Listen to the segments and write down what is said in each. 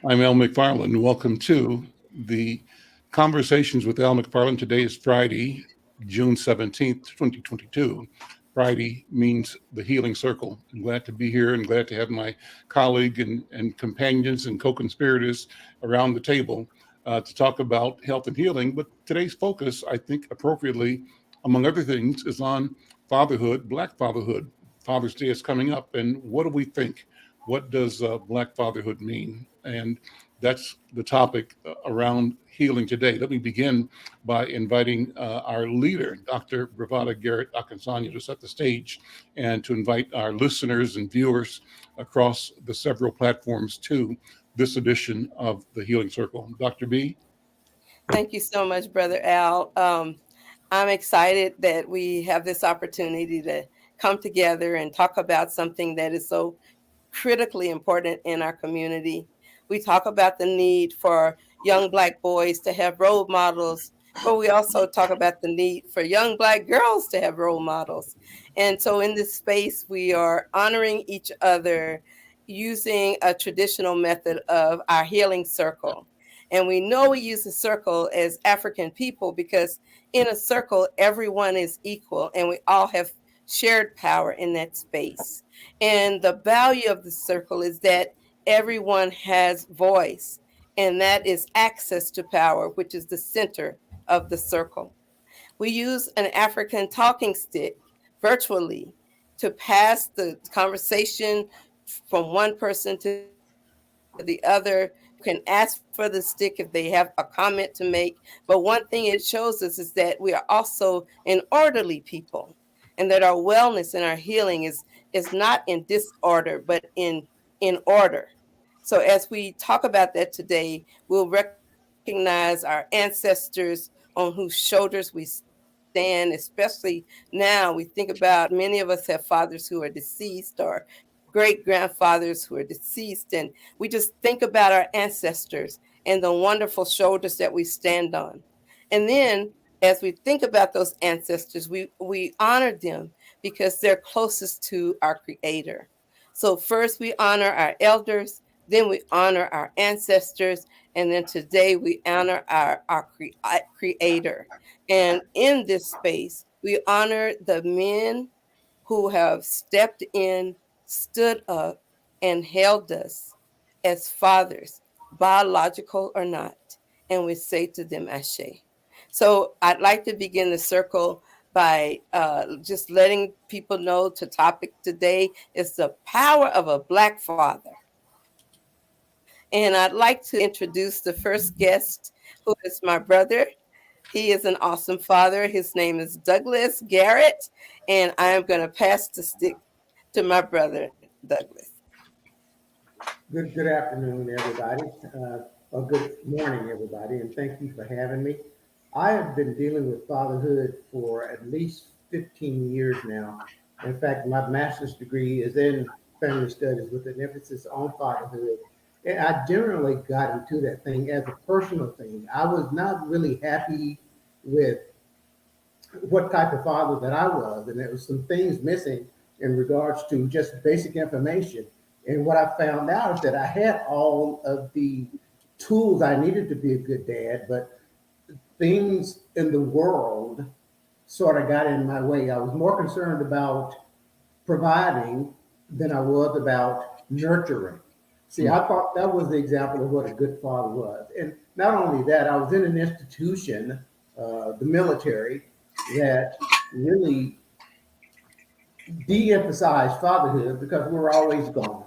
I'm Al McFarland. Welcome to the Conversations with Al McFarland. Today is Friday, June 17th, 2022. Friday means the healing circle. I'm glad to be here and glad to have my colleague and companions and co-conspirators around the table to talk about health and healing. But today's focus, I think appropriately, among other things, is on fatherhood, Black fatherhood. Father's Day is coming up, and what do we think? What does Black fatherhood mean? And that's the topic around healing today. Let me begin by inviting our leader, Dr. Bravada Garrett Akinsanya, to set the stage and to invite our listeners and viewers across the several platforms to this edition of the Healing Circle. Dr. B? Thank you so much, Brother Al. I'm excited that we have this opportunity to come together and talk about something that is so critically important in our community. We talk about the need for young Black boys to have role models, but we also talk about the need for young Black girls to have role models. And so in this space, we are honoring each other using a traditional method of our healing circle. And we know we use the circle as African people because in a circle, everyone is equal and we all have shared power in that space. And the value of the circle is that everyone has voice, and that is access to power, which is the center of the circle. We use an African talking stick virtually to pass the conversation from one person to the other. You can ask for the stick if they have a comment to make. But one thing it shows us is that we are also an orderly people, and that our wellness and our healing is not in disorder, but in order. So as we talk about that today, we'll recognize our ancestors on whose shoulders we stand, especially now. We think about many of us have fathers who are deceased or great grandfathers who are deceased. And we just think about our ancestors and the wonderful shoulders that we stand on. And then as we think about those ancestors, we honor them because they're closest to our creator. So first we honor our elders, then we honor our ancestors, and then today we honor our creator. And in this space, we honor the men who have stepped in, stood up, and held us as fathers, biological or not. And we say to them, Ashe. So I'd like to begin the circle by just letting people know the topic today is the power of a Black father. And I'd like to introduce the first guest, who is my brother. He is an awesome father. His name is Douglas Garrett, and I am going to pass the stick to my brother, Douglas. Good afternoon, everybody. Or good morning, everybody, and thank you for having me. I have been dealing with fatherhood for at least 15 years now. In fact, my master's degree is in family studies with an emphasis on fatherhood. And I generally got into that thing as a personal thing. I was not really happy with what type of father that I was, and there was some things missing in regards to just basic information. And what I found out is that I had all of the tools I needed to be a good dad, but things in the world sort of got in my way. I was more concerned about providing than I was about nurturing. See, I thought that was the example of what a good father was. And not only that, I was in an institution, the military, that really de-emphasized fatherhood because we were always gone.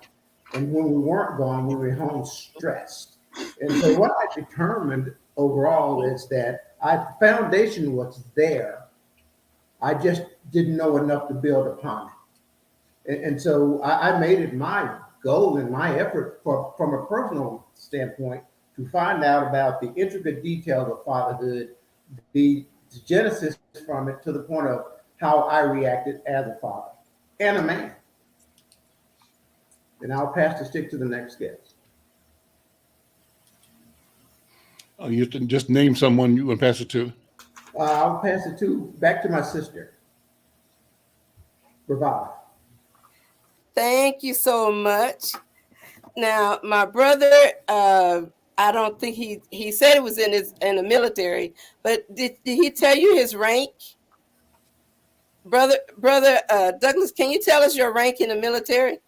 And when we weren't gone, we were home stressed. And so what I determined overall is that foundation was there. I just didn't know enough to build upon it. And so I made it my goal and my effort from a personal standpoint to find out about the intricate details of fatherhood, the genesis from it to the point of how I reacted as a father and a man. And I'll pass the stick to the next guest. You can just name someone you would pass it to. I'll pass it to back to my sister, Bravada. Thank you so much. Now, my brother, I don't think he said it was in the military, but did he tell you his rank? Brother Douglas, can you tell us your rank in the military?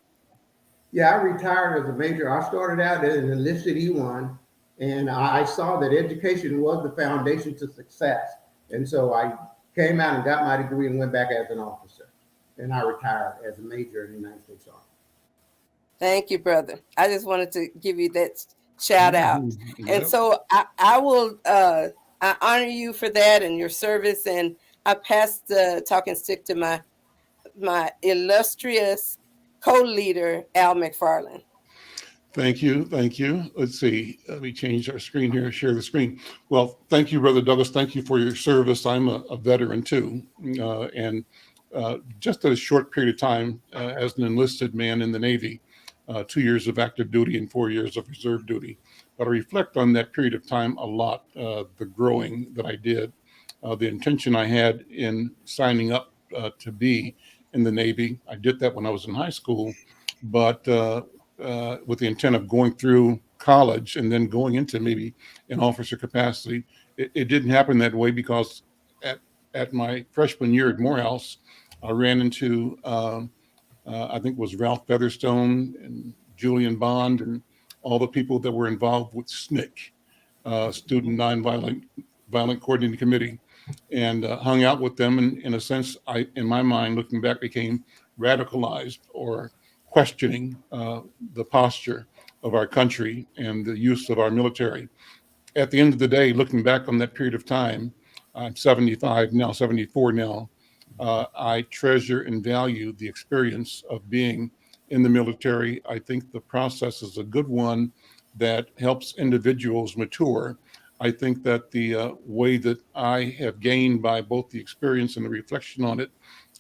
Yeah, I retired as a major. I started out as an enlisted E1, and I saw that education was the foundation to success. And so I came out and got my degree and went back as an officer. And I retired as a major in the United States Army. Thank you, brother. I just wanted to give you that shout out. Mhm. And Yep. so I will I honor you for that and your service. And I pass the talking stick to my illustrious co-leader, Al McFarland. Thank you. Thank you. Let's see. Let me change our screen here, share the screen. Well, thank you, Brother Douglas. Thank you for your service. I'm a veteran too. And just a short period of time as an enlisted man in the Navy, 2 years of active duty and 4 years of reserve duty. But I reflect on that period of time a lot, the growing that I did, the intention I had in signing up to be in the Navy. I did that when I was in high school, but with the intent of going through college and then going into maybe an officer capacity. It didn't happen that way because at, at my freshman year at Morehouse, I ran into, I think it was Ralph Featherstone and Julian Bond and all the people that were involved with SNCC, Student Nonviolent Violent Coordinating Committee, and hung out with them. And in a sense, in my mind, looking back, became radicalized or questioning the posture of our country and the use of our military. At the end of the day, looking back on that period of time, I'm 75 now, 74 now. I treasure and value the experience of being in the military. I think the process is a good one that helps individuals mature. I think that the way that I have gained by both the experience and the reflection on it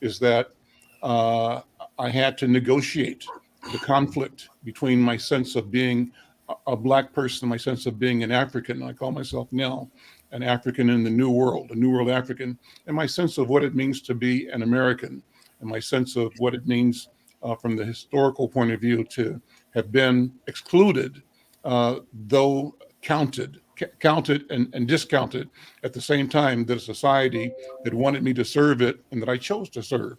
is that uh, I had to negotiate the conflict between my sense of being a Black person, my sense of being an African. I call myself now an African in the New World, a New World African, and my sense of what it means to be an American, and my sense of what it means from the historical point of view to have been excluded, though counted and discounted at the same time that a society that wanted me to serve it and that I chose to serve.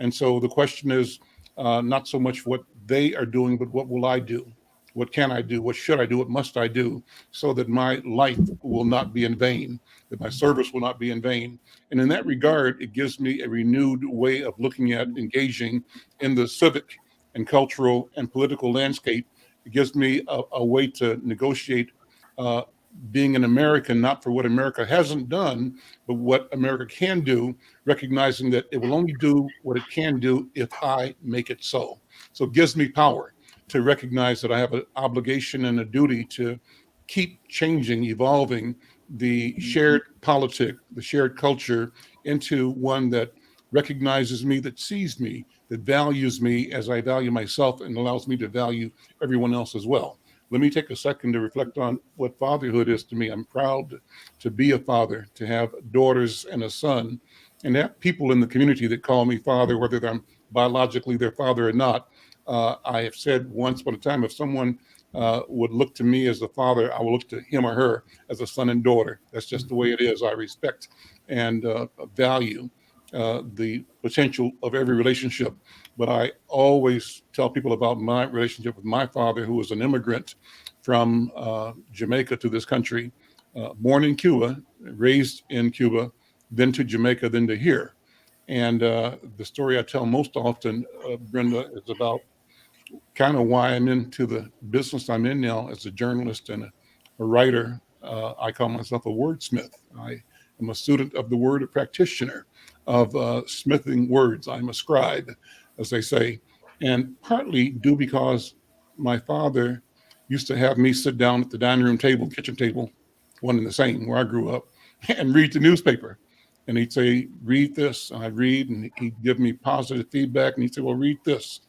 And so the question is not so much what they are doing, but what will I do? What can I do? What should I do? What must I do so that my life will not be in vain, that my service will not be in vain? And in that regard, it gives me a renewed way of looking at engaging in the civic and cultural and political landscape. It gives me a way to negotiate uh, being an American, not for what America hasn't done, but what America can do, recognizing that it will only do what it can do if I make it so. So it gives me power to recognize that I have an obligation and a duty to keep changing, evolving the shared politic, the shared culture into one that recognizes me, that sees me, that values me as I value myself and allows me to value everyone else as well. Let me take a second to reflect on what fatherhood is to me. I'm proud to be a father, to have daughters and a son, and have people in the community that call me father, whether I'm biologically their father or not. I have said once upon a time, if someone would look to me as a father, I will look to him or her as a son and daughter. That's just the way it is. I respect and value the potential of every relationship. But I always tell people about my relationship with my father, who was an immigrant from Jamaica to this country, born in Cuba, raised in Cuba, then to Jamaica, then to here. And the story I tell most often, Brenda, is about kind of why I'm into the business I'm in now as a journalist and a writer. I call myself a wordsmith. I am a student of the word, a practitioner of smithing words. I'm a scribe, as they say, and partly due because my father used to have me sit down at the dining room table, kitchen table, one and the same where I grew up, and read the newspaper. And he'd say, read this. And I'd read, and he'd give me positive feedback. And he'd say, well, read this.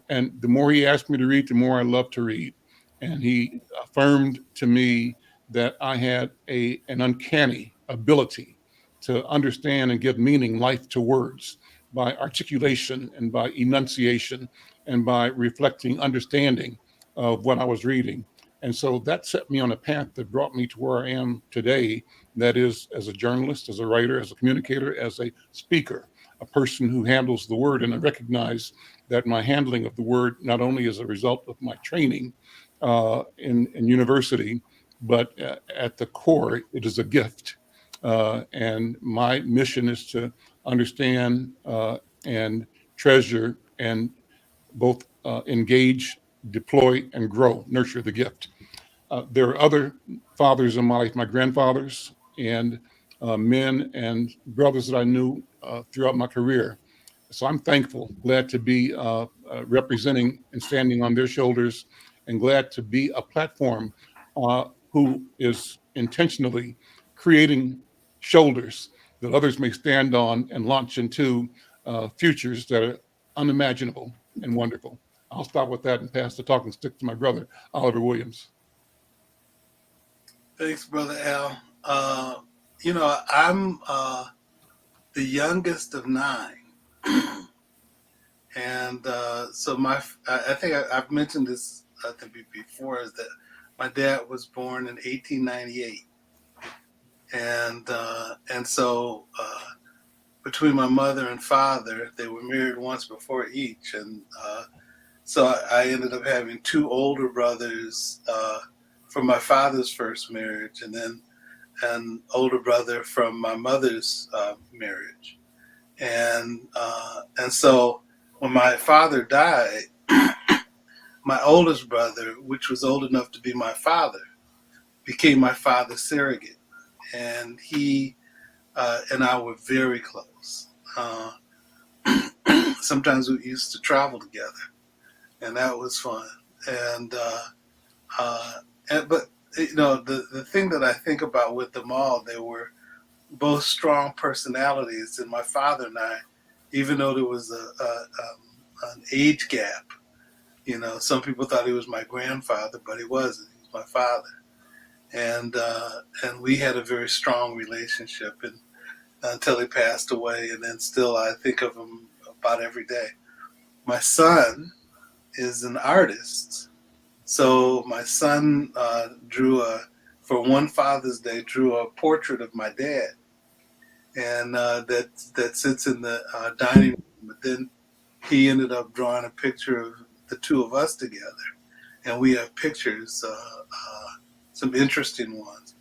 And the more he asked me to read, the more I loved to read. And he affirmed to me that I had an uncanny ability to understand and give meaning, life to words by articulation and by enunciation and by reflecting understanding of what I was reading. And so that set me on a path that brought me to where I am today. That is, as a journalist, as a writer, as a communicator, as a speaker, a person who handles the word. And I recognize that my handling of the word not only is a result of my training in university, but at the core, it is a gift. And my mission is to understand and treasure and both engage, deploy, and grow, nurture the gift. There are other fathers in my life, my grandfathers, and men and brothers that I knew throughout my career. So I'm thankful, glad to be representing and standing on their shoulders, and glad to be a platform who is intentionally creating shoulders that others may stand on and launch into futures that are unimaginable and wonderful. I'll stop with that and pass the talking stick to my brother, Oliver Williams. Thanks, Brother Al. I'm the youngest of nine. And so I think I've mentioned this before, is that my dad was born in 1898. And so between my mother and father, they were married once before each. And so I ended up having two older brothers from my father's first marriage, and then an older brother from my mother's marriage. And so when my father died, my oldest brother, which was old enough to be my father, became my father's surrogate. And he and I were very close. Sometimes we used to travel together, and that was fun. And, uh, but the thing that I think about with them all, they were both strong personalities. And my father and I, even though there was an age gap, some people thought he was my grandfather, but he wasn't. He was my father. And we had a very strong relationship, and until he passed away. And then still I think of him about every day. My son is an artist. So my son for one Father's Day, drew a portrait of my dad, and that sits in the dining room. But then he ended up drawing a picture of the two of us together, and we have pictures, some interesting ones.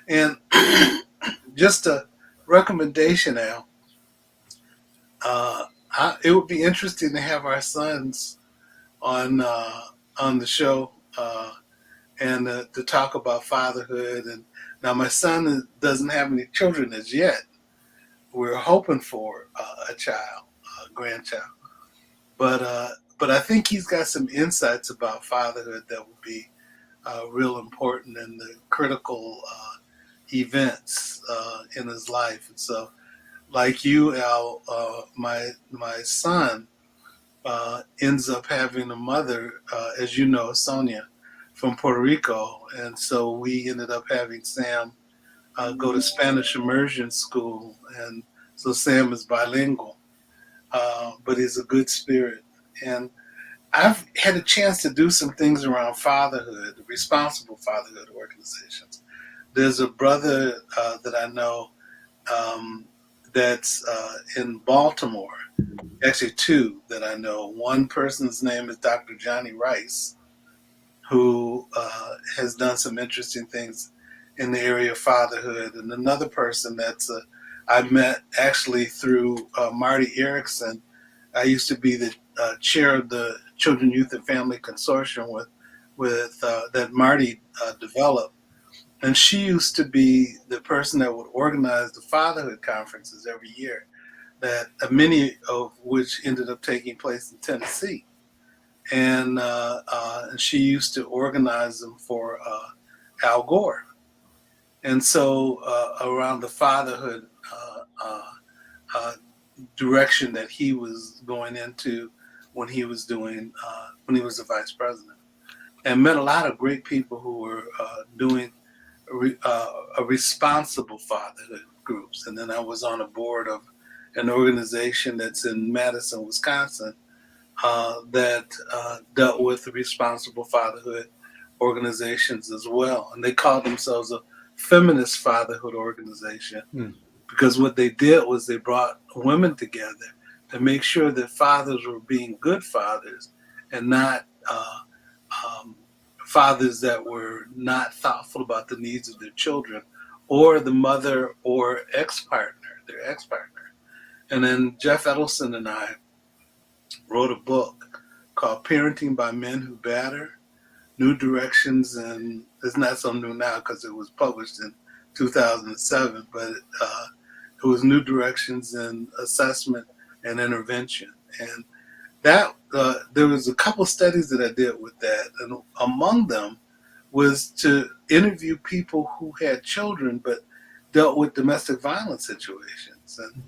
And just a recommendation, Al. It would be interesting to have our sons on the show, and to talk about fatherhood. And now my son doesn't have any children as yet. We're hoping for a child, a grandchild, but I think he's got some insights about fatherhood that will be real important in the critical events in his life. And so, like you, Al, my son ends up having a mother, as you know, Sonia, from Puerto Rico. And so we ended up having Sam go to Spanish immersion school. And so Sam is bilingual, but he's a good spirit. And I've had a chance to do some things around fatherhood, responsible fatherhood organizations. There's a brother that I know that's in Baltimore. Actually, two that I know. One person's name is Dr. Johnny Rice, who has done some interesting things in the area of fatherhood. And another person I met actually through Marty Erickson. I used to be the chair of the Children, Youth, and Family Consortium with that Marty developed. And she used to be the person that would organize the fatherhood conferences every year, that many of which ended up taking place in Tennessee. And she used to organize them for Al Gore. And so around the fatherhood uh, direction that he was going into when he was when he was the vice president, and met a lot of great people who were doing a responsible fatherhood groups. And then I was on a board of an organization that's in Madison, Wisconsin, that dealt with responsible fatherhood organizations as well. And they called themselves a feminist fatherhood organization Hmm. because what they did was they brought women together to make sure that fathers were being good fathers and not um, fathers that were not thoughtful about the needs of their children or the mother or their ex partner. And then Jeff Edelson and I wrote a book called Parenting by Men Who Batter, New Directions, and it's not so new now because it was published in 2007, but it was New Directions in Assessment and Intervention. And that there was a couple studies that I did with that, and among them was to interview people who had children but dealt with domestic violence situations. And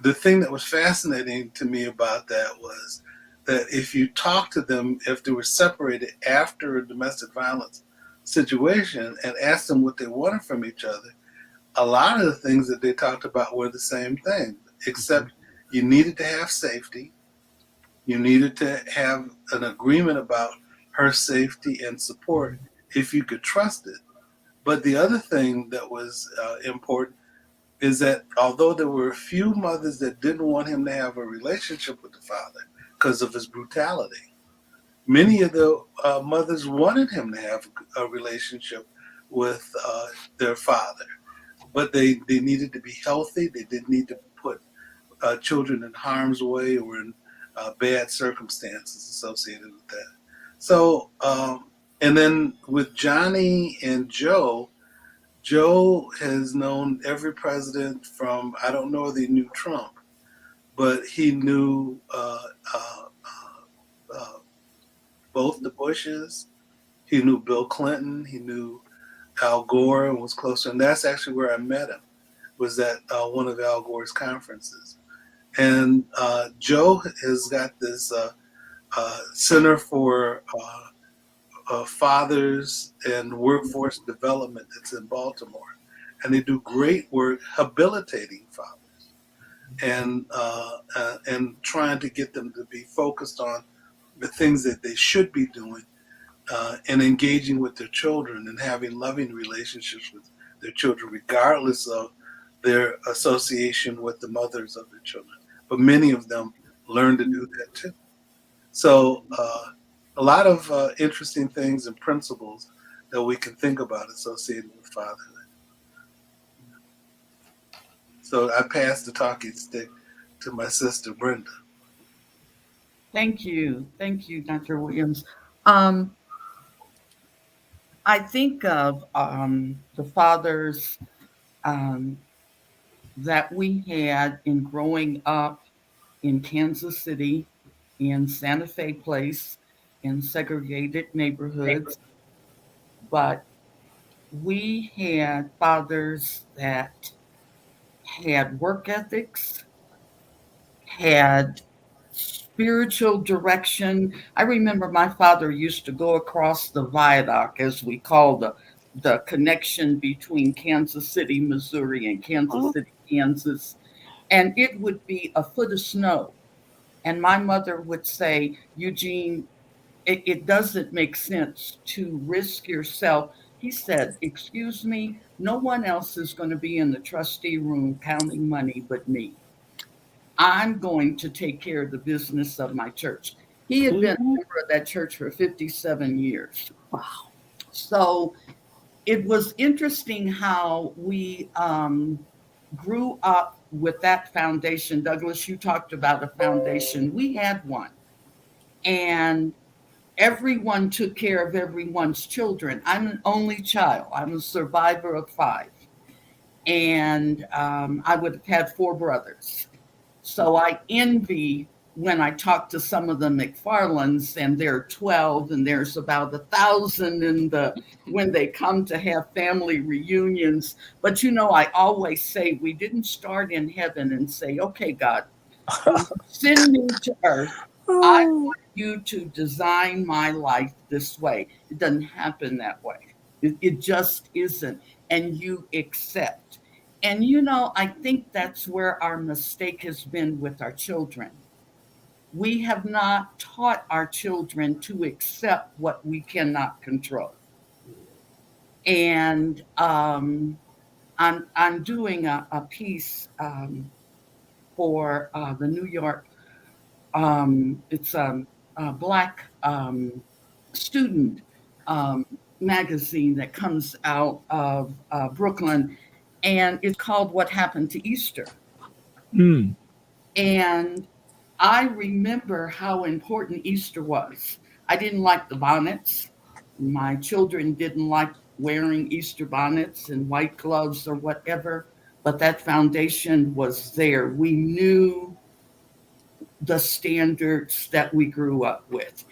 the thing that was fascinating to me about that was that if you talk to them, if they were separated after a domestic violence situation and asked them what they wanted from each other, a lot of the things that they talked about were the same thing, except you needed to have safety. You needed to have an agreement about her safety and support if you could trust it. But the other thing that was important is that although there were a few mothers that didn't want him to have a relationship with the father because of his brutality, many of the mothers wanted him to have a relationship with their father. But they needed to be healthy. They didn't need to put children in harm's way or in bad circumstances associated with that. So, and then with Johnny and Joe, Joe has known every president from, I don't know if he knew Trump, but he knew uh, both the Bushes. He knew Bill Clinton. He knew Al Gore and was closer. And that's actually where I met him, was at one of Al Gore's conferences. And Joe has got this Center for Fathers and Workforce Development that's in Baltimore. And they do great work habilitating fathers and trying to get them to be focused on the things that they should be doing and engaging with their children and having loving relationships with their children, regardless of their association with the mothers of their children. But many of them learn to do that too. So, a lot of interesting things and principles that we can think about associated with fatherhood. So, I pass the talking stick to my sister Brenda. Thank you. Thank you, Dr. Williams. Um, I think of the fathers um, that we had in growing up in Kansas City, in Santa Fe Place, in segregated neighborhoods, but we had fathers that had work ethics, had spiritual direction. I remember my father used to go across the viaduct, as we call the connection between Kansas City, Missouri, and Kansas City, Kansas, and it would be a foot of snow. And my mother would say, Eugene, it doesn't make sense to risk yourself. He said, excuse me, no one else is going to be in the trustee room counting money but me. I'm going to take care of the business of my church. He had been a member of that church for 57 years. Wow. So it was interesting how we grew up with that foundation. Douglas, you talked about a foundation. We had one. And everyone took care of everyone's children. I'm an only child. I'm a survivor of five. And I would have had four brothers. So I envy when I talk to some of the McFarlands and they're 12 and there's about 1,000 in the when they come to have family reunions. But I always say we didn't start in heaven and say, okay, God, when you send me to earth, I Oh, want you to design my life this way. It doesn't happen that way. It just isn't. And you accept. And I think that's where our mistake has been with our children. We have not taught our children to accept what we cannot control. And I'm doing a piece for the New York. It's a black student um, magazine that comes out of Brooklyn, and it's called "What Happened to Easter." Mm. And I remember how important Easter was. I didn't like the bonnets. My children didn't like wearing Easter bonnets and white gloves or whatever, but that foundation was there. We knew the standards that we grew up with.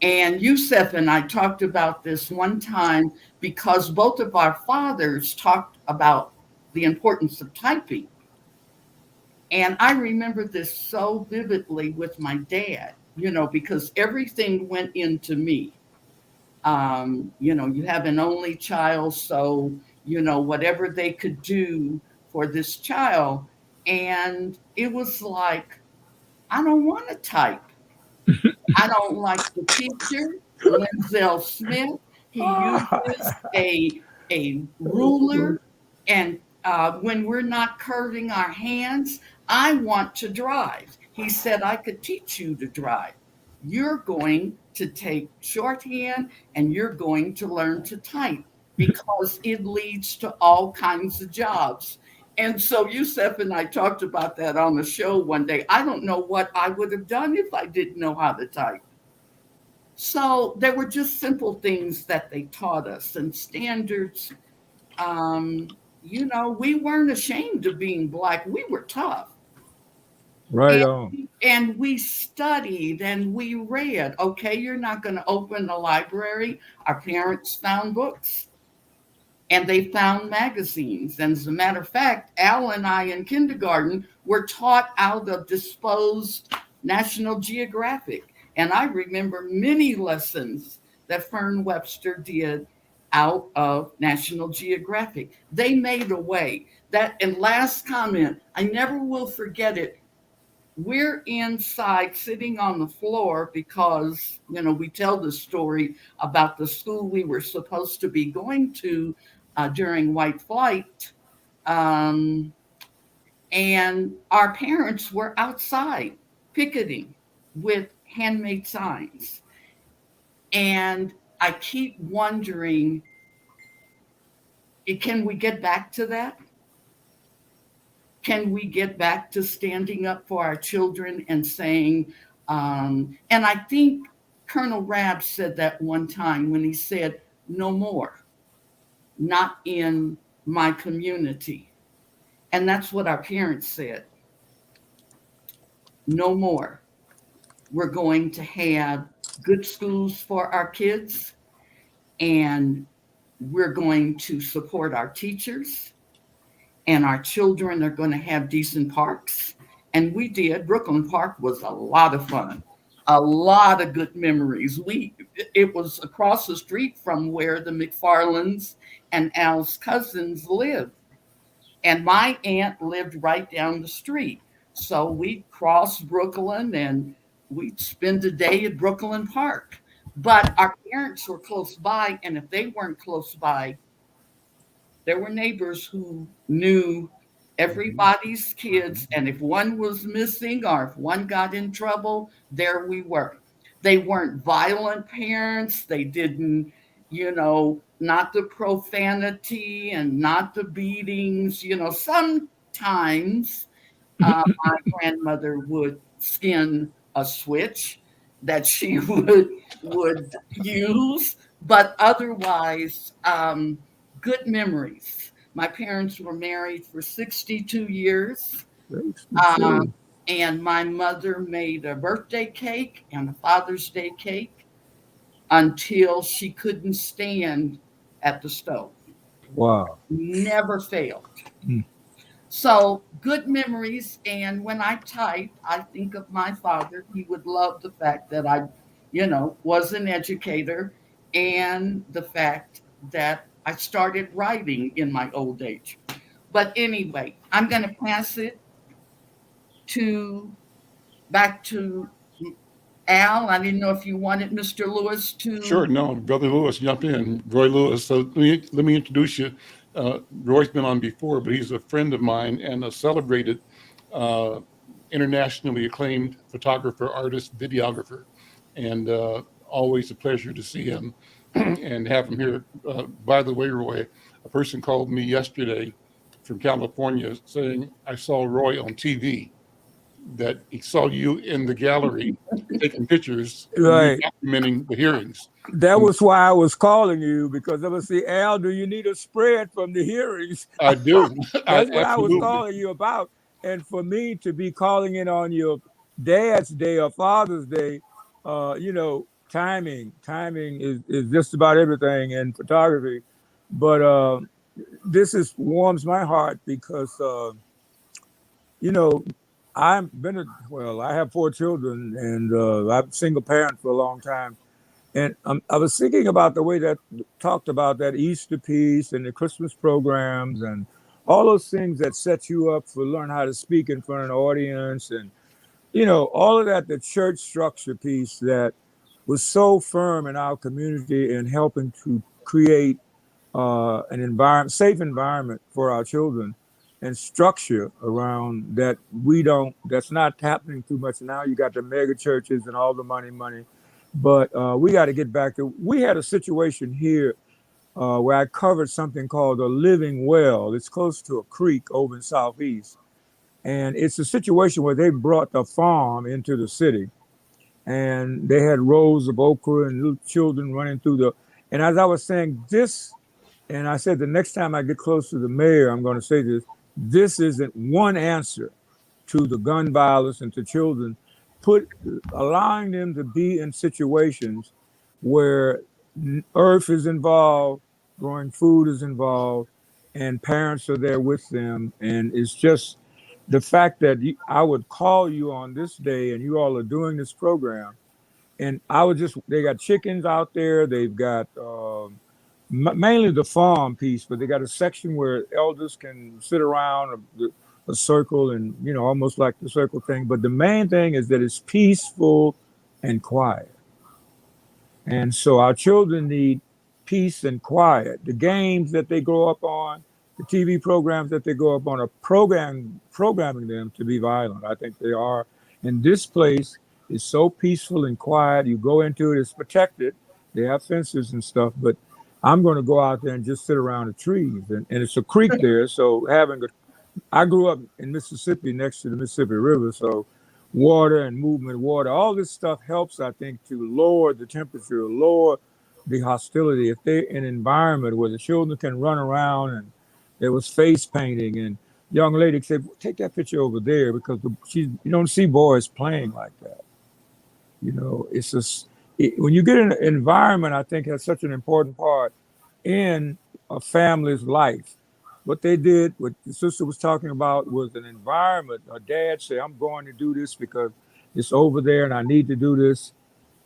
And Yusef and I talked about this one time because both of our fathers talked about the importance of typing. And I remember this so vividly with my dad, because everything went into me. You have an only child, so, whatever they could do for this child. And it was like, I don't want to type. I don't like the teacher, Linzel Smith. He uses a ruler, and when we're not curving our hands, I want to drive. He said I could teach you to drive. You're going to take shorthand and you're going to learn to type because it leads to all kinds of jobs. And so Yusef and I talked about that on the show one day. I don't know what I would have done if I didn't know how to type. So there were just simple things that they taught us and standards. We weren't ashamed of being black. We were tough. Right And, on. and we studied and we read. Okay, you're not going to open the library. Our parents found books and they found magazines. And as a matter of fact, Al and I in kindergarten were taught out of disposed National Geographic. And I remember many lessons that Fern Webster did out of National Geographic. They made a way. That and last comment, I never will forget it. We're inside sitting on the floor because, we tell the story about the school we were supposed to be going to during white flight. Um, and our parents were outside picketing with handmade signs. And I keep wondering, can we get back to that? Can we get back to standing up for our children and saying, and I think Colonel Rabb said that one time when he said, no more, not in my community. And that's what our parents said. No more. We're going to have good schools for our kids, and we're going to support our teachers, and our children are going to have decent parks. And we did. Brooklyn Park was a lot of fun, a lot of good memories. It was across the street from where the McFarlands and Al's cousins lived. And my aunt lived right down the street. So we'd cross Brooklyn and we'd spend a day at Brooklyn Park. But our parents were close by, and if they weren't close by, there were neighbors who knew everybody's kids, and if one was missing or if one got in trouble, there we were. They weren't violent parents. They didn't, not the profanity and not the beatings. Sometimes my grandmother would skin a switch that she would use, but otherwise, good memories. My parents were married for 62 years. Praise Um, be. and my mother made a birthday cake and a Father's Day cake until she couldn't stand at the stove. Wow. Never failed. Mm. So good memories. And when I type, I think of my father. He would love the fact that I, was an educator and the fact that I started writing in my old age. But anyway, I'm going to pass it to back to Al, I didn't know if you wanted Mr. Lewis to. Sure, no, Brother Lewis, jump in. Roy Lewis. So let me introduce you. Roy's been on before, but he's a friend of mine and a celebrated, uh, internationally acclaimed photographer, artist, videographer, and always a pleasure to see him and have him here. By the way, Roy, a person called me yesterday from California saying, I saw Roy on TV, that he saw you in the gallery taking pictures and you're Right. documenting the hearings. That was why I was calling you, because I was say, Al, do you need a spread from the hearings? I do. That's what I was Absolutely. calling you about. And for me to be calling in on your dad's day or Father's Day, timing is just about everything in photography. But this is warms my heart because you know, I have 4 children, and I'm a single parent for a long time. And I was thinking about the way that talked about that Easter piece and the Christmas programs and all those things that set you up for learn how to speak in front of an audience, and all of that, the church structure piece that was so firm in our community in helping to create an safe environment for our children, and structure around that. That's not happening too much now. You got the mega churches and all the money, but we got to get back to. We had a situation here where I covered something called a living well. It's close to a creek over in Southeast, and it's a situation where they brought the farm into the city, and they had rows of okra and little children running through the. And as I was saying this, and I said the next time I get close to the mayor, I'm going to say this. This isn't one answer to the gun violence and to children, allowing them to be in situations where earth is involved, growing food is involved, and parents are there with them. And it's just the fact that I would call you on this day and you all are doing this program. And they got chickens out there. They've got mainly the farm piece, but they got a section where elders can sit around a circle and, almost like the circle thing. But the main thing is that it's peaceful and quiet. And so our children need peace and quiet. The games that they grow up on, the TV programs that they grow up on are programming them to be violent. I think they are. And this place is so peaceful and quiet. You go into it, it's protected. They have fences and stuff, but I'm going to go out there and just sit around the trees. And it's a creek there. So I grew up in Mississippi next to the Mississippi River. So water and movement of water, all this stuff helps, I think, to lower the temperature, lower the hostility. If they're in an environment where the children can run around and there was face painting, and young lady said, take that picture over there, because you don't see boys playing like that. It's just, when you get in an environment, I think that's such an important part in a family's life. What they did, what the sister was talking about, was an environment. Her dad said, I'm going to do this because it's over there and I need to do this.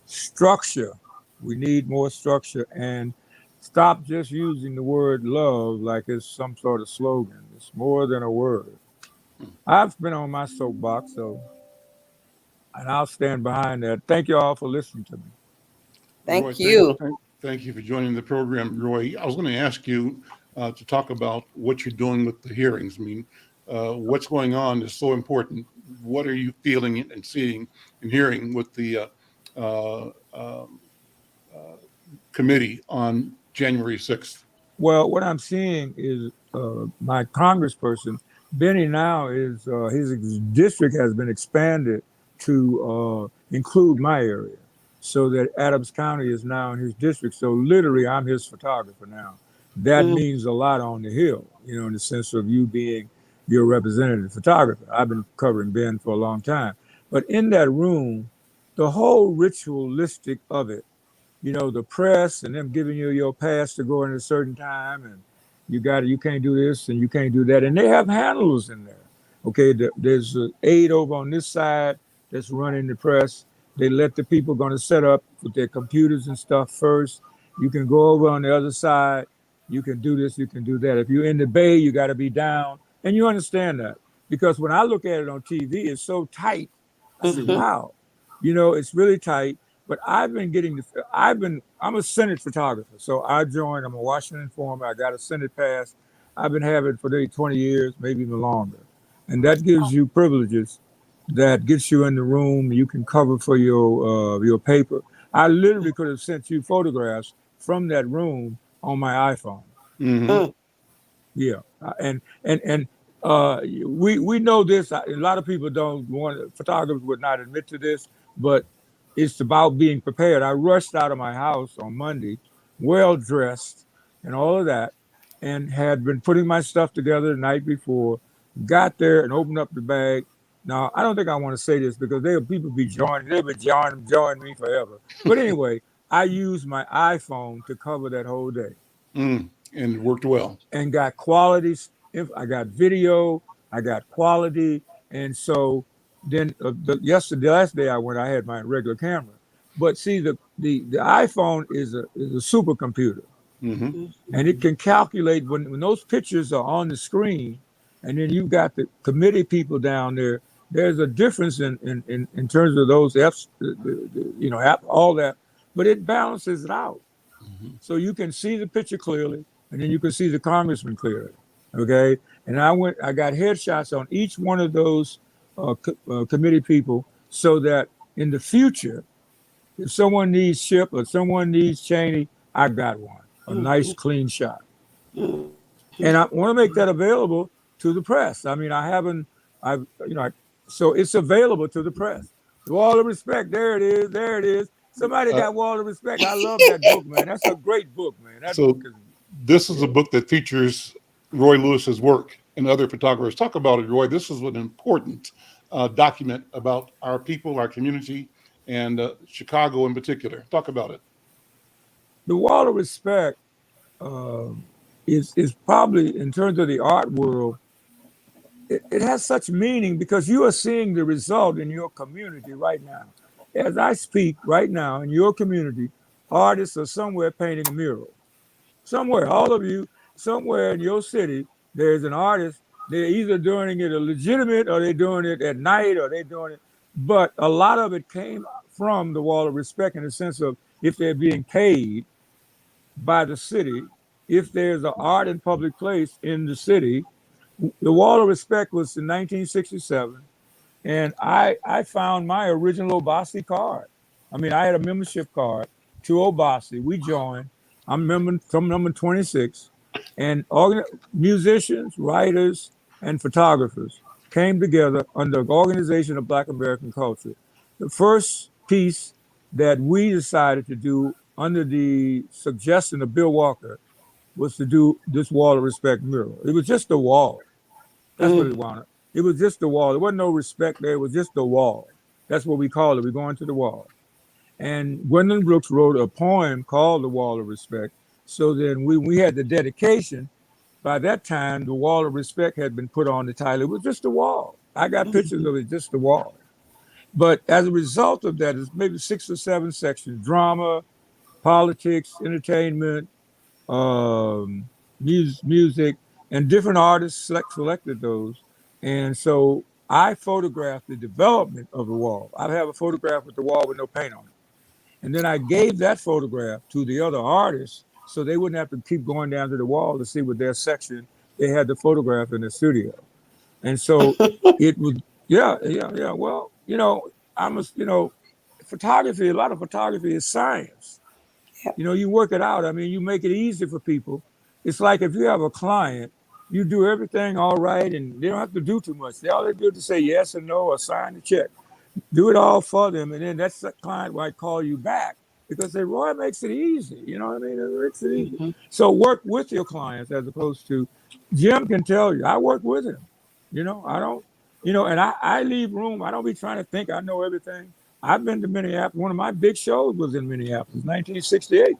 Structure. We need more structure, and stop just using the word love like it's some sort of slogan. It's more than a word. I've been on my soapbox, and I'll stand behind that. Thank you all for listening to me. Roy, Thank you. thank you for joining the program, Roy. I was going to ask you to talk about what you're doing with the hearings. I mean, what's going on is so important. What are you feeling and seeing and hearing with the uh, um, committee on January 6th? Well, what I'm seeing is my congressperson, Benny, now is his district has been expanded to include my area, so that Adams County is now in his district. So literally, I'm his photographer now. That Mm, means a lot on the Hill, in the sense of you being your representative photographer. I've been covering Ben for a long time. But in that room, the whole ritualistic of it, the press and them giving you your pass to go in at a certain time, and you can't do this and you can't do that. And they have handlers in there. Okay, there's an aide over on this side that's running the press. They let the people going to set up with their computers and stuff first. You can go over on the other side. You can do this, you can do that. If you're in the bay, you got to be down. And you understand that. Because when I look at it on TV, it's so tight. I say, mhm, wow. It's really tight. But I'm a Senate photographer. So I'm a Washington foreman. I got a Senate pass. I've been having it for nearly 20 years, maybe even longer. And that gives you privileges that gets you in the room. You can cover for your paper. I literally could have sent you photographs from that room on my iPhone. Mm-hmm. Mm, Yeah, we know this. A lot of people don't want. Photographers would not admit to this, but it's about being prepared. I rushed out of my house on Monday, well dressed, and all of that, and had been putting my stuff together the night before. Got there and opened up the bag. Now I don't think I want to say this because people be joining. They'll be joining me forever. But anyway, I used my iPhone to cover that whole day Mm. And it worked well. and got quality. I got video, I got quality, and so then the last day I went, I had my regular camera. But see, the iPhone is a supercomputer, Mm-hmm. mm, and it can calculate when those pictures are on the screen, and then you've got the committee people down there. There's a difference in terms of those F's, all that, but it balances it out. Mm-hmm. So you can see the picture clearly, and then you can see the congressman clearly. Okay, and I got headshots on each one of those committee people, so that in the future, if someone needs Ship or someone needs Cheney, I got one, a nice mm, clean shot, mm, and I want to make that available to the press. I mean, I haven't, I've, so it's available to the press. With all the respect, there it is, there it is. Somebody Uh, got Wall of Respect. I love that book, man. That's a great book, man. That book so is, this is a yeah. book that features Roy Lewis's work and other photographers. Talk about it, Roy. This is an important document about our people, our community, and Chicago in particular. Talk about it. The Wall of Respect um, is probably, in terms of the art world, it has such meaning because you are seeing the result in your community right now. As I speak right now in your community, artists are somewhere painting a mural. Somewhere, all of you, somewhere in your city, there's an artist. They're either doing it a legitimate or they're doing it at night or they're doing it. But a lot of it came from the Wall of Respect in the sense of if they're being paid by the city, if there's an art and public place in the city. The Wall of Respect was in 1967, and I found my original Obasi card. I mean, I had a membership card to Obasi. We joined. I'm member from number 26, and musicians, writers, and photographers came together under the Organization of Black American Culture. The first piece that we decided to do under the suggestion of Bill Walker was to do this Wall of Respect mural. It was just a wall. That's what mm, it wanted. It was just the wall. There wasn't no respect there. It was just the wall. That's what we called it. We're going to the wall. And Gwendolyn Brooks wrote a poem called The Wall of Respect. So then we had the dedication. By that time, the Wall of Respect had been put on the title. It was just a wall. I got pictures of it, just the wall. But as a result of that, it's maybe 6 or 7 sections: drama, politics, entertainment, music, and different artists selected those. And so I photographed the development of the wall. I have a photograph with the wall with no paint on it. And then I gave that photograph to the other artists so they wouldn't have to keep going down to the wall to see what their section. They had the photograph in the studio. And so it was, yeah, yeah, yeah. Well, photography, a lot of photography is science. yeah, You work it out. I mean, you make it easy for people. It's like if you have a client, you do everything all right and they don't have to do too much. All they do is say yes or no or sign the check. Do it all for them. And then that client might call you back because they Roy makes it easy. You know what I mean? It makes it easy. mhm, So work with your clients as opposed to Jim can tell you, I work with him. I don't, and I leave room. I don't be trying to think I know everything. I've been to Minneapolis. One of my big shows was in Minneapolis, 1968.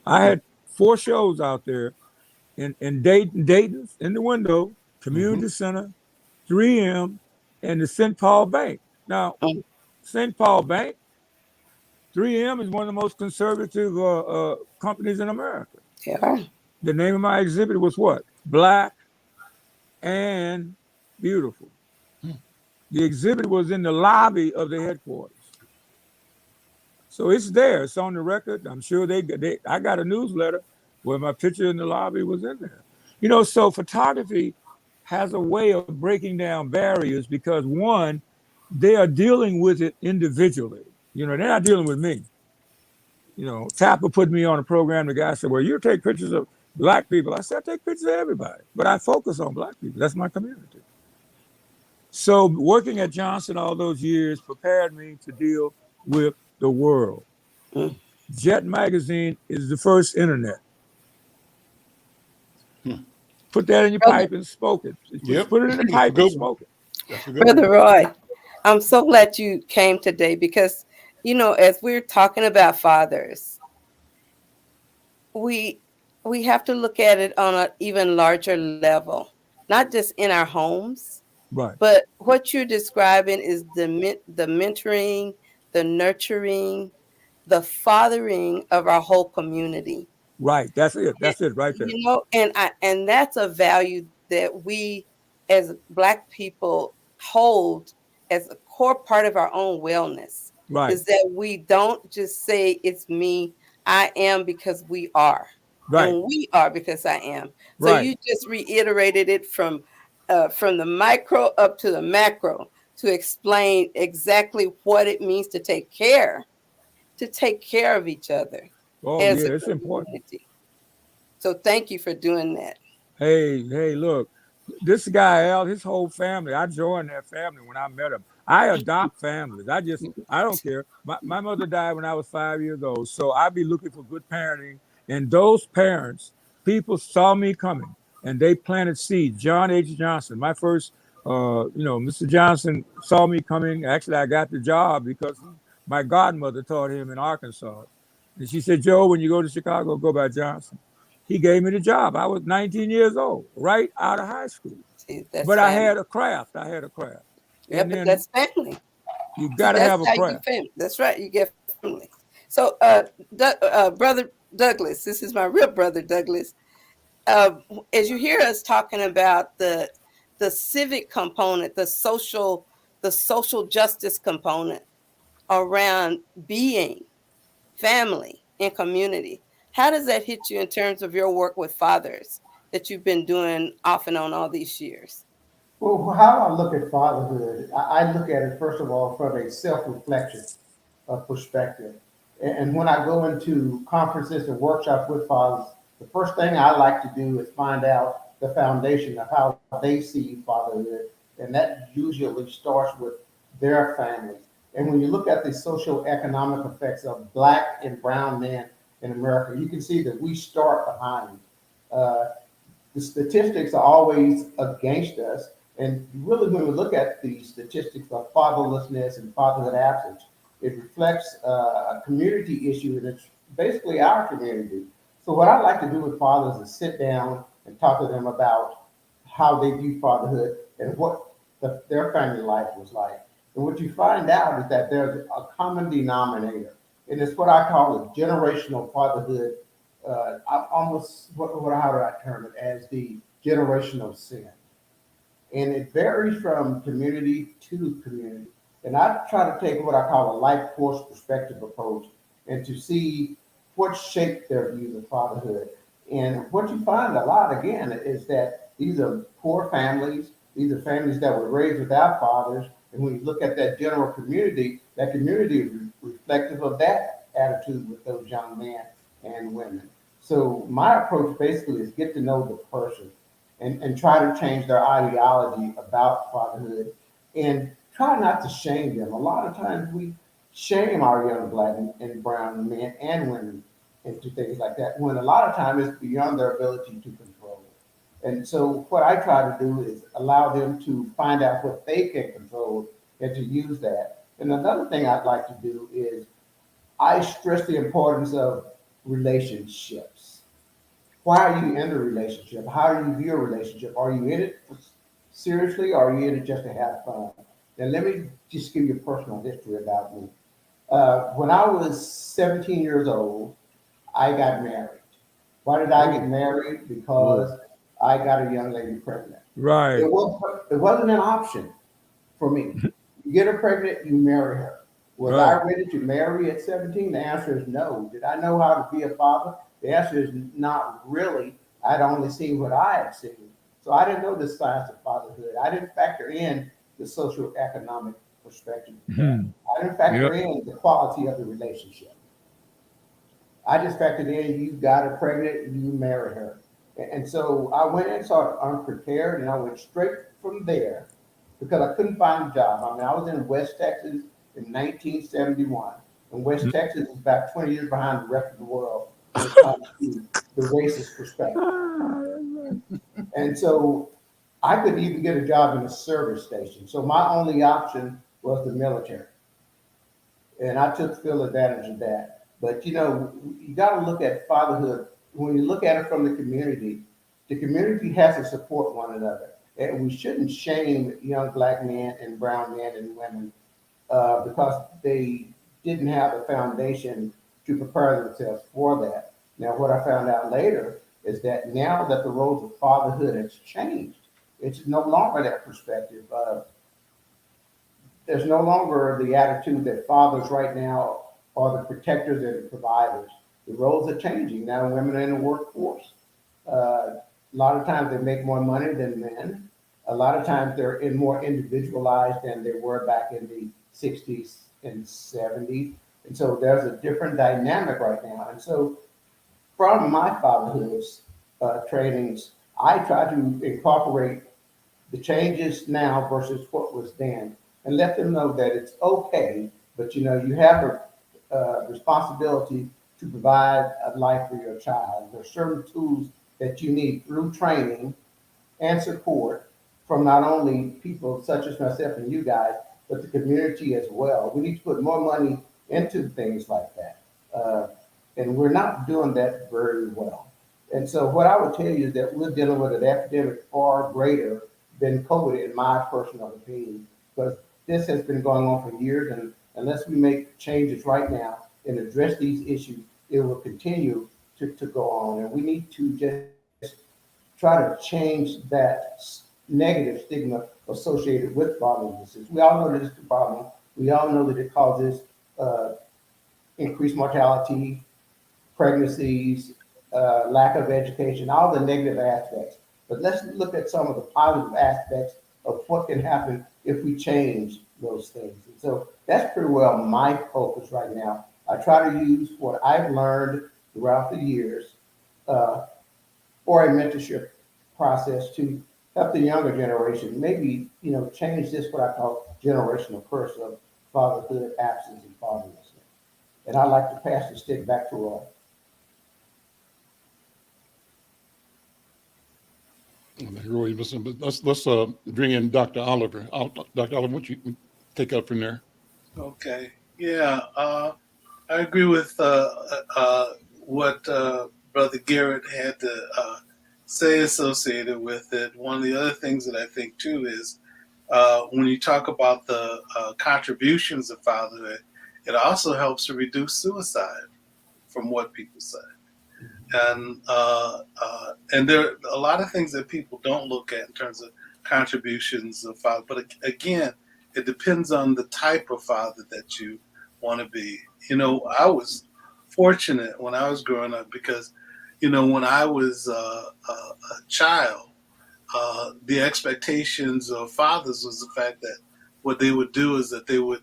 I had 4 shows out there in Dayton's in the window, Mm-hmm. Community Center, 3M, and the St. Paul Bank. Now, mm, St. Paul Bank, 3M is one of the most conservative companies in America. yeah. The name of my exhibit was what? Black and Beautiful. The exhibit was in the lobby of the headquarters. So it's there. It's on the record. I'm sure I got a newsletter where my picture in the lobby was in there. So photography has a way of breaking down barriers because one, they are dealing with it individually. They're not dealing with me. Tapper put me on a program. The guy said, well, you take pictures of black people. I said, I take pictures of everybody, but I focus on black people. That's my community. So working at Johnson all those years prepared me to deal with the world. Mm. Jet Magazine is the first internet. Hmm. Put that in your Brother, pipe and smoke it. Yep. Put it in the That's a pipe and good one. smoke it. That's a good one. Brother Roy, I'm so glad you came today because, as we're talking about fathers, we we have to look at it on an even larger level, not just in our homes, Right, but what you're describing is the mentoring, the nurturing, the fathering of our whole community. right. That's it. And, That's it right there. and that's a value that we as Black people hold as a core part of our own wellness, Right, is that we don't just say it's me, I am because we are, right, and we are because I am. So right. you just reiterated it from the micro up to the macro to explain exactly what it means to take care of each other Oh, as yeah, a it's important. community. So thank you for doing that. Hey, look, this guy Al, his whole family. I joined that family when I met him. I adopt families. I don't care. My mother died when I was 5 years old, so I be looking for good parenting. And those parents, people saw me coming, and they planted seeds. John H. Johnson, my first, Mr. Johnson saw me coming. Actually, I got the job because my godmother taught him in Arkansas, and she said, Joe, when you go to Chicago, go by Johnson. He gave me the job. I was 19 years old, right out of high school. See, that's But I family. had a craft. I had a craft. Yeah, And but then that's family. you See, got to that's have a how you get craft. family. That's right. You get family. So, brother Douglas, this is my real brother Douglas. Uh, as you hear us talking about the civic component, the social justice component around being family and community, how does that hit you in terms of your work with fathers that you've been doing off and on all these years? Well, how I look at fatherhood, I look at it first of all from a self-reflection perspective. And when I go into conferences and workshops with fathers, the first thing I like to do is find out the foundation of how they see fatherhood. And that usually starts with their families. And when you look at the social economic effects of Black and brown men in America, you can see that we start behind. Uh, the statistics are always against us. And really, when we look at the statistics of fatherlessness and fatherhood absence, it reflects a community issue, and it's basically our community. So, what I like to do with fathers is sit down and talk to them about how they view fatherhood and what their family life was like. And what you find out is that there's a common denominator, and it's what I call a generational fatherhood. I almost how do I term it as the generational sin, and it varies from community to community. And I try to take what I call a life course perspective approach, and to see what shaped their views of fatherhood. And what you find a lot again is that these are poor families. These are families that were raised without fathers. And when you look at that community is reflective of that attitude with those young men and women. So my approach basically is get to know the person and try to change their ideology about fatherhood and try not to shame them. A lot of times we shame our young Black and brown men and women into things like that, when a lot of times it's beyond their ability to control. And so what I try to do is allow them to find out what they can control and to use that. And another thing I'd like to do is I stress the importance of relationships. Why are you in a relationship? How do you view a relationship? Are you in it seriously, or are you in it just to have fun? Now, let me just give you a personal history about me. When I was 17 years old, I got married. Why did I get married? Oh, Because I got a young lady pregnant. Right, It wasn't an option for me. You get her pregnant, you marry her. Was I Right. ready to marry at 17? The answer is no. Did I know how to be a father? The answer is not really. I'd only seen what I had seen. So I didn't know the science of fatherhood. I didn't factor in the social economic perspective of that. Mhm. I didn't factor Yep. in the quality of the relationship. I just factored in you got her pregnant and you married her. And so I went in sort of unprepared and I went straight from there because I couldn't find a job. I mean, I was in West Texas in 1971. And West Texas is about 20 years behind the rest of the world when it comes to the racist perspective. And so I couldn't even get a job in a service station. So my only option was the military. And I took full advantage of that. But you got to look at fatherhood when you look at it from the community. The community has to support one another, and we shouldn't shame young black men and brown men and women because they didn't have a foundation to prepare themselves for that. Now, what I found out later is that now that the roles of fatherhood has changed, it's no longer that perspective. There's no longer the attitude that fathers right now are the protectors and the providers. The roles are changing. Now women are in the workforce. A lot of times they make more money than men. A lot of times they're in more individualized than they were back in the 60s and 70s. And so there's a different dynamic right now. And so from my fatherhood trainings, I try to incorporate the changes now versus what was then, and let them know that it's okay, but you have a responsibility to provide a life for your child. There are certain tools that you need through training and support from not only people such as myself and you guys, but the community as well. We need to put more money into things like that. Uh, and we're not doing that very well. And so, what I would tell you is that we're dealing with an epidemic far greater than COVID, in my personal opinion, because this has been going on for years. And unless we make changes right now and address these issues, it will continue to go on. And we need to just try to change that negative stigma associated with fatherless disease. We all know that it's a problem. We all know that it causes uh, increased mortality, pregnancies, lack of education, all the negative aspects. But let's look at some of the positive aspects of what can happen if we change those things. And so that's pretty well my focus right now. I try to use what I've learned throughout the years uh, or a mentorship process to help the younger generation maybe change this what I call generational curse of fatherhood, absence, and fatherlessness. And I'd like to pass the stick back to Roy. Really listen, but let's bring in Dr. Oliver. Dr. Oliver, what you take up from there? Okay. Yeah. I agree with what Brother Garrett had to say associated with it. One of the other things that I think too is when you talk about the contributions of fatherhood, it also helps to reduce suicide, from what people say. And there are a lot of things that people don't look at in terms of contributions of father. But again, it depends on the type of father that you want to be. I was fortunate when I was growing up because, when I was a child, the expectations of fathers was the fact that what they would do is that they would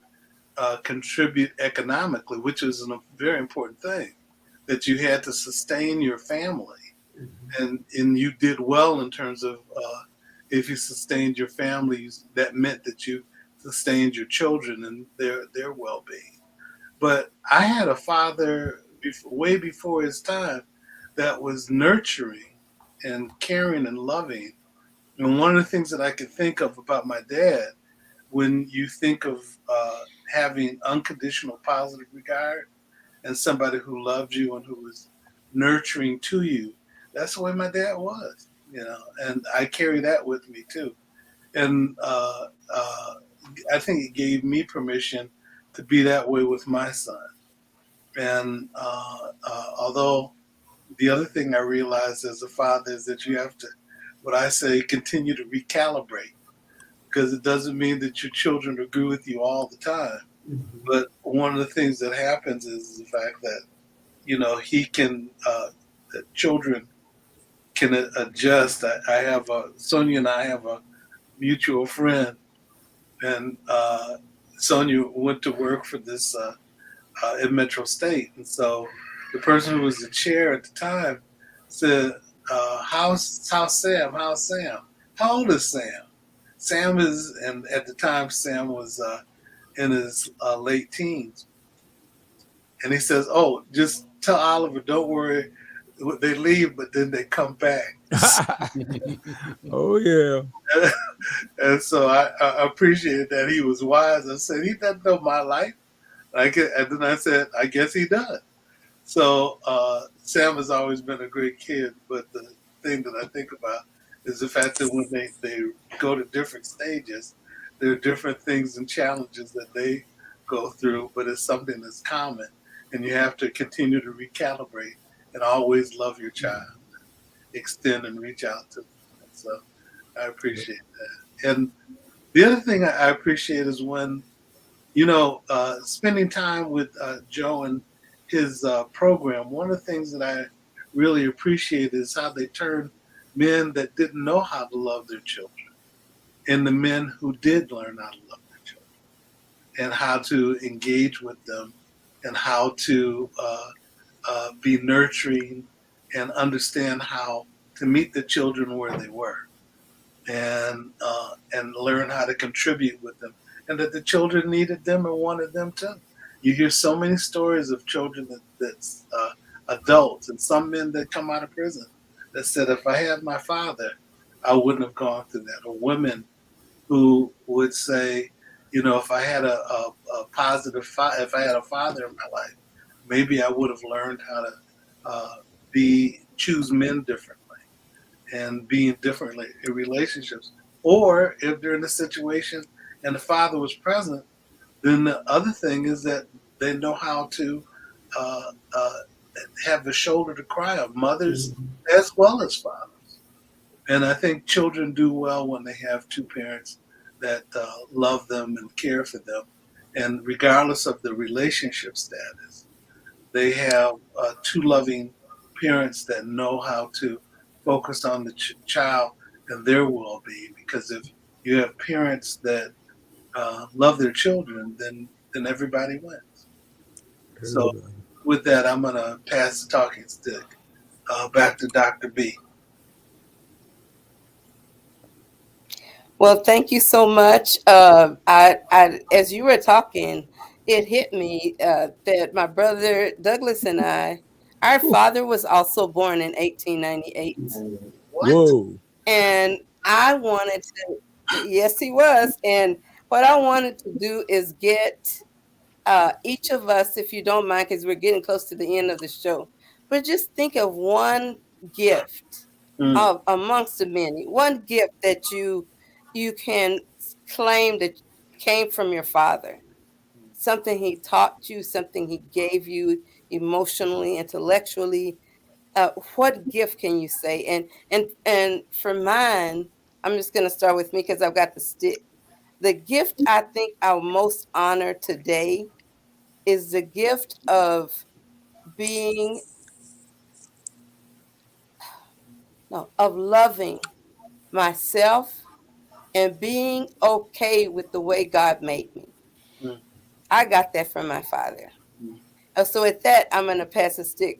contribute economically, which is a very important thing, that you had to sustain your family. And you did well in terms of if you sustained your families, that meant that you sustained your children and their well-being. But I had a father way before his time that was nurturing and caring and loving. And one of the things that I could think of about my dad, when you think of having unconditional positive regard and somebody who loved you and who was nurturing to you, that's the way my dad was. And I carry that with me too. And I think it gave me permission to be that way with my son. And although the other thing I realized as a father is that you have to, what I say, continue to recalibrate, because it doesn't mean that your children agree with you all the time. Mhm. But one of the things that happens is the fact that he can that children can adjust. I have Sonia and I have a mutual friend, and Sonia went to work for this in Metro State, and so the person who was the chair at the time said, "How's Sam? How's Sam? How old is Sam?" Sam is, and at the time Sam was in his late teens, and he says, "Oh, just tell Oliver, don't worry, they leave, but then they come back." Oh yeah. And so I appreciated that he was wise. I said, "He doesn't know my life." And then I said, "I guess he does." So Sam has always been a great kid, but the thing that I think about is the fact that when they go to different stages, there are different things and challenges that they go through, but it's something that's common, and you have to continue to recalibrate and always love your child, extend and reach out to them. And so I appreciate that. And the other thing I appreciate is when spending time with Joe and his program, one of the things that I really appreciate is how they turn men that didn't know how to love their children into men who did learn how to love their children and how to engage with them and how to be nurturing and understand how to meet the children where they were and learn how to contribute with them, and that the children needed them and wanted them too. You hear so many stories of children that's adults and some men that come out of prison that said, "If I had my father, I wouldn't have gone through that." Or women who would say, "If I had a positive if I had a father in my life, maybe I would have learned how to be choose men differently and being differently in relationships." Or if they're in a situation and the father was present, then the other thing is that they know how to uh, uh, have the shoulder to cry on, mothers Mhm. as well as fathers. And I think children do well when they have two parents that love them and care for them. And regardless of the relationship status, they have two loving parents that know how to focus on the child and their well-being. Because if you have parents that love their children, then everybody wins. So, Everybody. with that, I'm gonna pass the talking stick back to Dr. B. Well, thank you so much. As you were talking, it hit me that my brother Douglas and I, our father was also born in 1898. And, What? Whoa. And I wanted to, yes, he was. And what I wanted to do is get each of us, if you don't mind, because we're getting close to the end of the show, but just think of one gift Mm, of amongst the many, one gift that you can claim that came from your father, something he taught you, something he gave you emotionally, intellectually. What gift can you say? And for mine, I'm just going to start with me because I've got the stick. The gift I think I'll most honor today is the gift of being no, of loving myself and being okay with the way God made me. mm, I got that from my father. mm. So with that, I'm going to pass the stick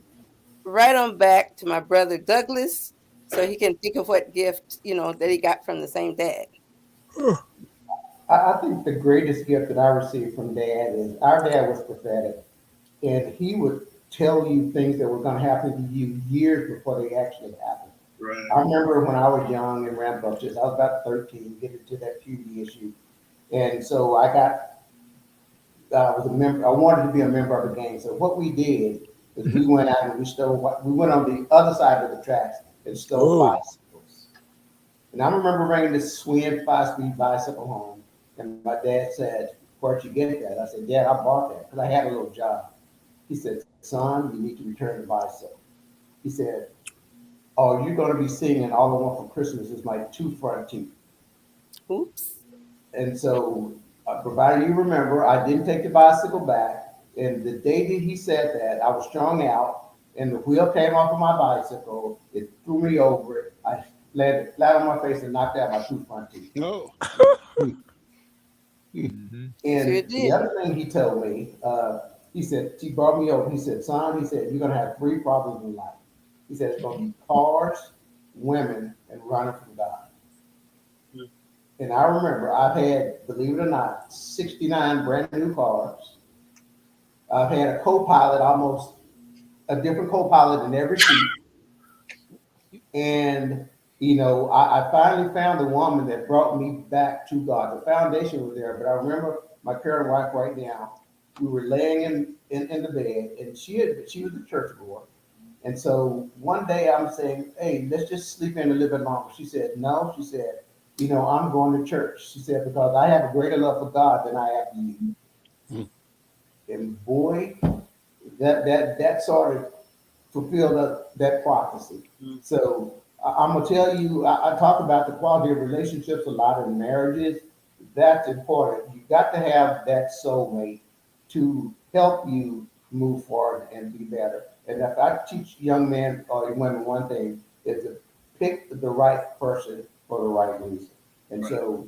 right on back to my brother Douglas so he can think of what gift, that he got from the same dad. I think the greatest gift that I received from Dad is our dad was prophetic, and he would tell you things that were going to happen to you years before they actually happened. Right. I remember when I was young and rambunctious, I was about 13, getting to that puberty issue. And so I was a member, I wanted to be a member of a gang. So what we did is we went out and we went on the other side of the tracks and stole Oh. bicycles. And I remember bringing this Swin 5-speed bicycle home. And my dad said, "Where'd you get that?" I said, "Dad, I bought that because I had a little job." He said, "Son, you need to return the bicycle." He said, "Oh, you're going to be singing All I Want for Christmas is my two front teeth." Oops. And so provided you remember, I didn't take the bicycle back. And the day that he said that, I was strung out, and the wheel came off of my bicycle. It threw me over it. I landed flat on my face and knocked out my two front teeth. No. Mm-hmm. Sure And the did. other thing he told me, he said, he brought me over. He said, son, he said, you're going to have three problems in life. He said, it's going to be cars, women, and running from God. And I remember I've had, believe it or not, 69 brand new cars. I've had a co-pilot, almost a different co-pilot in every seat. And, I finally found the woman that brought me back to God. The foundation was there, but I remember my current wife right now, we were laying in the bed, and she was a church goer. And so one day I'm saying, hey, let's just sleep in a little bit longer. She said, no. She said, I'm going to church. She said, because I have a greater love for God than I have for you. Mm. And boy, that sort of fulfill that prophecy. So I'm gonna tell you, I talk about the quality of relationships a lot in marriages. That's important. You got to have that soulmate to help you move forward and be better. And if I teach young men or women one thing, is to pick the right person for the right reason. And so,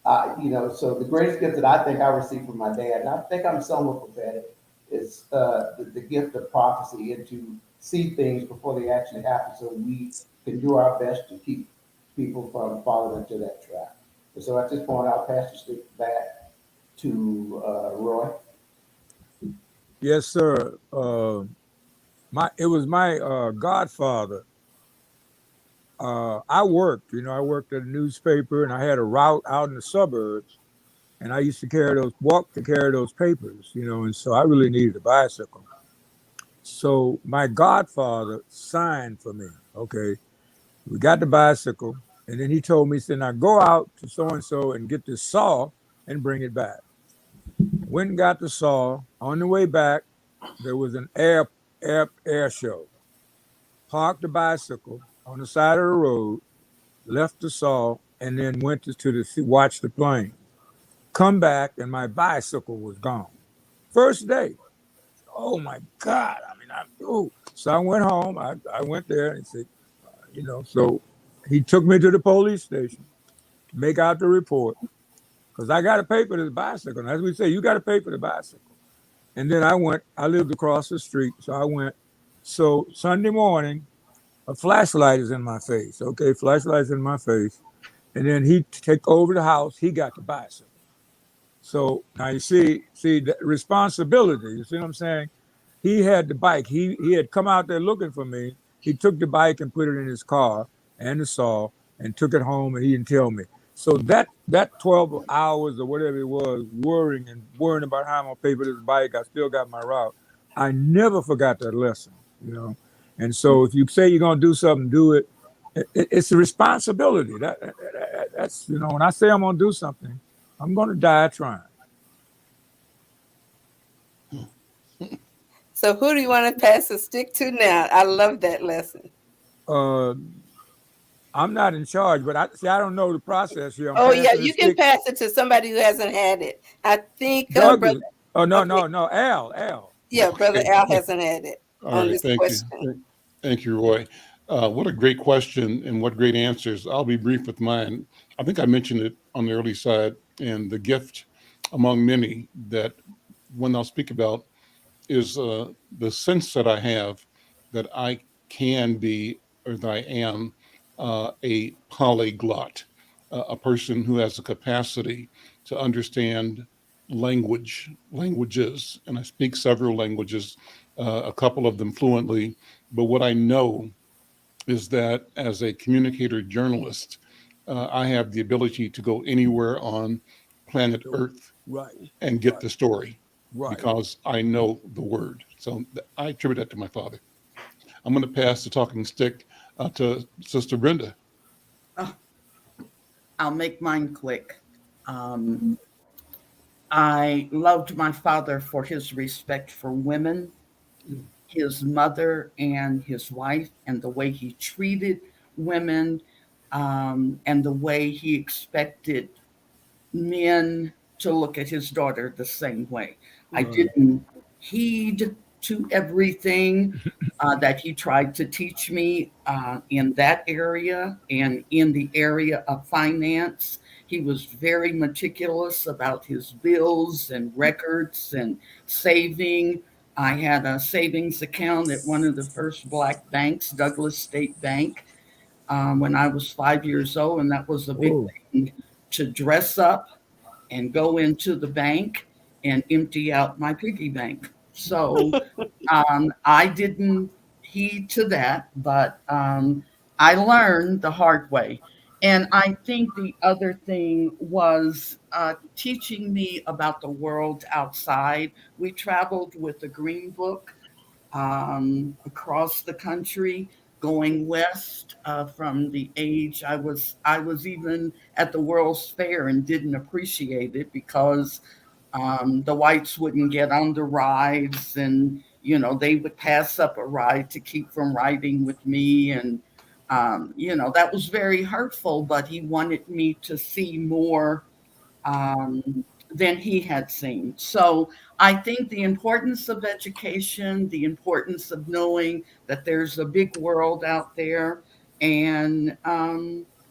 so the greatest gift that I think I received from my dad, and I think I'm somewhat prophetic, is the gift of prophecy and to see things before they actually happen so we can do our best to keep people from falling into that trap. And so at this point, I'll pass the stick back to Roy. Yes, sir. It was my godfather. I worked, I worked at a newspaper, and I had a route out in the suburbs, and I used to walk to carry those papers, and so I really needed a bicycle. So my godfather signed for me. Okay, we got the bicycle, and then he told me, he said, now go out to so and so and get this saw and bring it back. Went and got the saw. On the way back, there was an air show. Parked the bicycle on the side of the road, left the saw, and then went to watch the plane. Come back, and my bicycle was gone. First day. Oh my God! I mean, So I went home. I went there and said, So he took me to the police station, make out the report, because I got to pay for this bicycle. And as we say, you got to pay for the bicycle. And then I lived across the street, so I went. So Sunday morning, a flashlight is in my face. Okay, flashlight's in my face. And then he take over the house. He got the bicycle. So now you see the responsibility. You see what I'm saying? He had the bike. He had come out there looking for me. He took the bike and put it in his car and the saw and took it home, and he didn't tell me. So that 12 hours or whatever it was, worrying about how I'm gonna pay for this bike, I still got my route. I never forgot that lesson. And so if you say you're gonna do something, do it. It's a responsibility. That's when I say I'm gonna do something, I'm gonna die trying. So who do you want to pass the stick to now? I love that lesson. Uh, I'm not in charge, but I don't know the process here. I'm Oh yeah, passing the you can stick. pass it to somebody who hasn't had it. I think Doug brother. is. Oh no, Okay, no, no. Al. yeah, brother Okay. Al hasn't had it All on right. this Thank you. question. Thank you, Roy. What a great question and what great answers. I'll be brief with mine. I think I mentioned it on the early side, and the gift among many that one I'll speak about is the sense that I have that I can be, or that I am, a polyglot, a person who has the capacity to understand languages, and I speak several languages, a couple of them fluently. But what I know is that as a communicator journalist, I have the ability to go anywhere on planet Earth Right, and get right, the story right. because I know the word. So I attribute that to my father. I'm going to pass the talking stick to Sister Brenda. Oh, I'll make mine quick. Um, I loved my father for his respect for women, his mother and his wife, and the way he treated women, and the way he expected men to look at his daughter the same way. I Right. didn't heed to everything that he tried to teach me in that area and in the area of finance. He was very meticulous about his bills and records and saving. I had a savings account at one of the first black banks, Douglas State Bank, when I was 5 years old, and that was a big Oh, thing to dress up and go into the bank and empty out my piggy bank. So I didn't heed to that, but I learned the hard way. And I think the other thing was teaching me about the world outside. We traveled with the Green Book across the country, going west from the age I was even at the World's Fair and didn't appreciate it because the whites wouldn't get on the rides, and they would pass up a ride to keep from riding with me, and that was very hurtful. But he wanted me to see more than he had seen. So I think the importance of education, the importance of knowing that there's a big world out there, and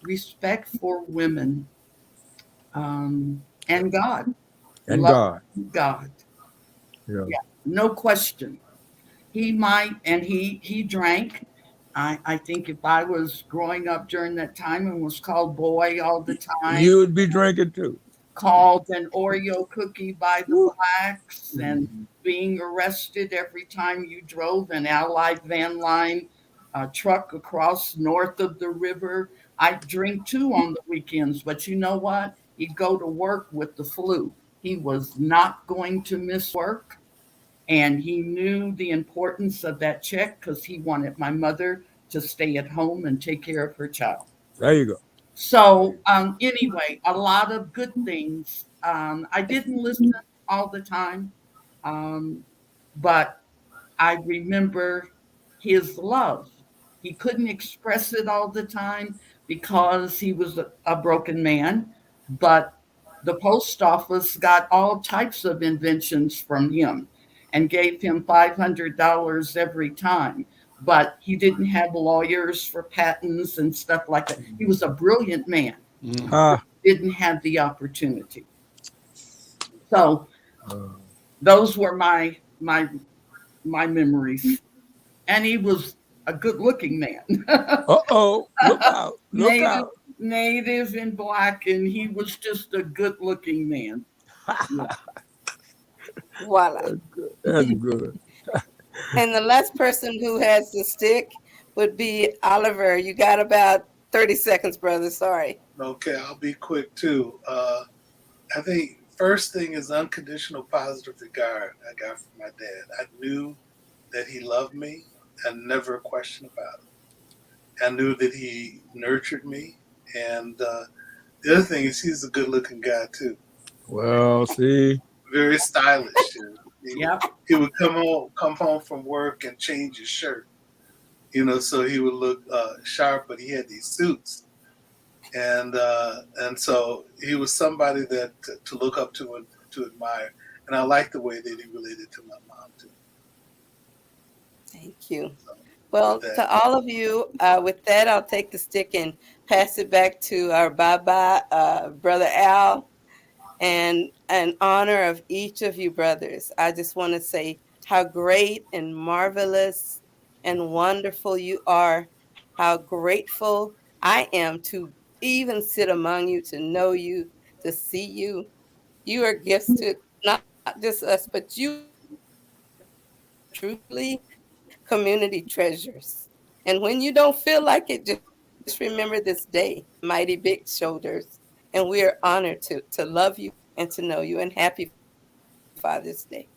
respect for women and God. and Love God. God. Yeah. Yeah, no question. He might, and he drank. I think if I was growing up during that time and was called boy all the time, You would be drinking too. called an Oreo cookie by the Woo. blacks, and being arrested every time you drove an Allied van line truck across north of the river. I drink too on the weekends, but you know what? He'd go to work with the flu. He was not going to miss work, and he knew the importance of that check because he wanted my mother to stay at home and take care of her child. There you go. So, anyway, a lot of good things. I didn't listen all the time, um, but I remember his love. He couldn't express it all the time because he was a broken man, but the post office got all types of inventions from him and gave him $500 every time. But he didn't have lawyers for patents and stuff like that. He was a brilliant man, Mm. Ah. didn't have the opportunity. So Uh, those were my memories. And he was a good looking man. uh-oh. Look out. Look native, out. native and black, and he was just a good looking man. Yeah. Voila. That's good. And the last person who has the stick would be Oliver. You got about 30 seconds, brother. Sorry. Okay, I'll be quick too. I think first thing is unconditional positive regard I got from my dad. I knew that he loved me and never a question about it. I knew that he nurtured me. And the other thing is he's a good looking guy too. Well, see. Very stylish. He, Yep. he would come home from work and change his shirt, so he would look sharp, but he had these suits. And so he was somebody that to look up to and to admire. And I like the way that he related to my mom too. Thank you. So, Well, with that. to all of you, with that, I'll take the stick and pass it back to our bye-bye, Brother Al. And in honor of each of you brothers, I just want to say how great and marvelous and wonderful you are, how grateful I am to even sit among you, to know you, to see you. You are gifts to not just us, but you truly community treasures. And when you don't feel like it, just remember this day, mighty big shoulders. And we are honored to love you and to know you. And happy Father's Day.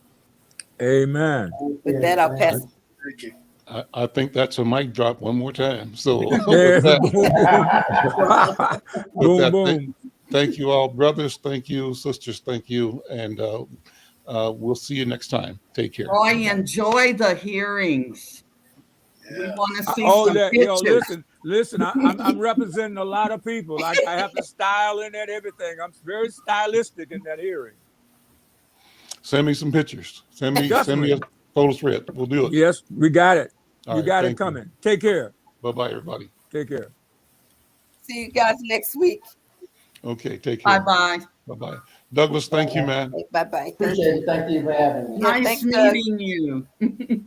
Amen. With that, I'll pass. Thank you. I think that's a mic drop one more time. So Yeah. with that, boom, with boom. that, boom. thank you all, brothers. Thank you, sisters. Thank you. And we'll see you next time. Take care. Roy, enjoy the hearings. We Yeah. want to see Oh, some that, pictures. listen, Listen, I'm representing a lot of people. I have to style in that everything. I'm very stylistic in that hearing. Send me some pictures. Send me a photo spread. We'll do it. Yes, we got it. All You right, got it thank you. coming. Take care. Bye-bye, everybody. Take care. See you guys next week. Okay, take Bye care. bye. Bye-bye. Douglas, thank you, man. Bye bye. Thank Appreciate you. it. Thank you for having me. Yeah, Nice thanks, Doug. meeting you.